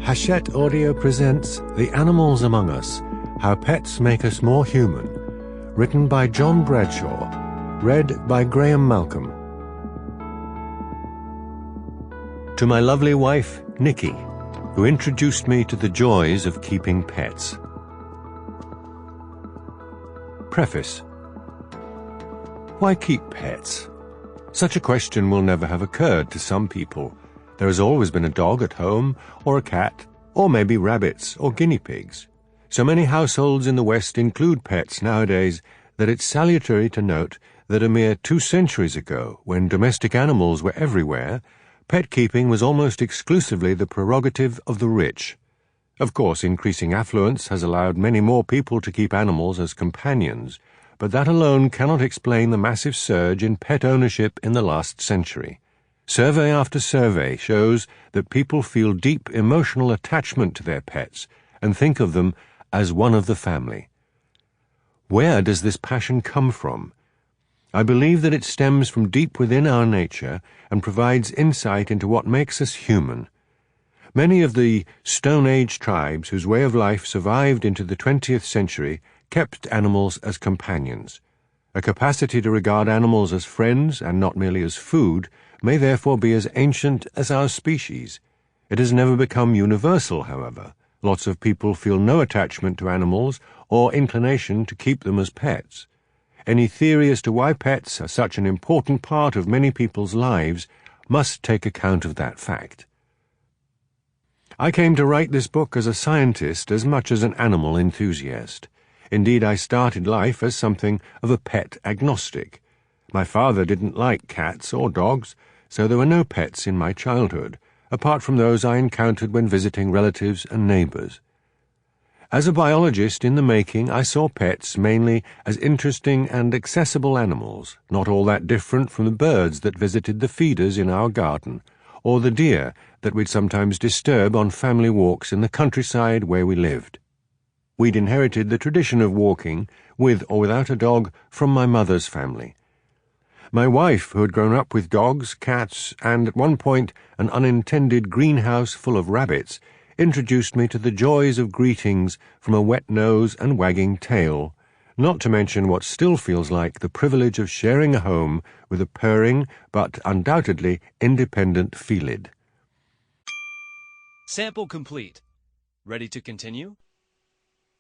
Hachette Audio presents The Animals Among Us, How Pets Make Us More Human, written by John Bradshaw, read by Graeme Malcolm. To my lovely wife, Nikki, who introduced me to the joys of keeping pets. Preface. Why keep pets? Such a question will never have occurred to some people. There has always been a dog at home, or a cat, or maybe rabbits or guinea pigs. So many households in the West include pets nowadays that it's salutary to note that a mere 2 centuries ago, when domestic animals were everywhere, pet keeping was almost exclusively the prerogative of the rich. Of course, increasing affluence has allowed many more people to keep animals as companions, but that alone cannot explain the massive surge in pet ownership in the last century. Survey after survey shows that people feel deep emotional attachment to their pets and think of them as one of the family. Where does this passion come from? I believe that it stems from deep within our nature and provides insight into what makes us human. Many of the Stone Age tribes whose way of life survived into the 20th century kept animals as companions. A capacity to regard animals as friends and not merely as food may therefore be as ancient as our species. It has never become universal, however. Lots of people feel no attachment to animals or inclination to keep them as pets. Any theory as to why pets are such an important part of many people's lives must take account of that fact. I came to write this book as a scientist as much as an animal enthusiast. Indeed, I started life as something of a pet agnostic. My father didn't like cats or dogs, so there were no pets in my childhood, apart from those I encountered when visiting relatives and neighbors. As a biologist in the making, I saw pets mainly as interesting and accessible animals, not all that different from the birds that visited the feeders in our garden, or the deer that we'd sometimes disturb on family walks in the countryside where we lived. We'd inherited the tradition of walking, with or without a dog, from my mother's family. My wife, who had grown up with dogs, cats, and at one point an unintended greenhouse full of rabbits, introduced me to the joys of greetings from a wet nose and wagging tail, not to mention what still feels like the privilege of sharing a home with a purring but undoubtedly independent felid. Sample complete. Ready to continue?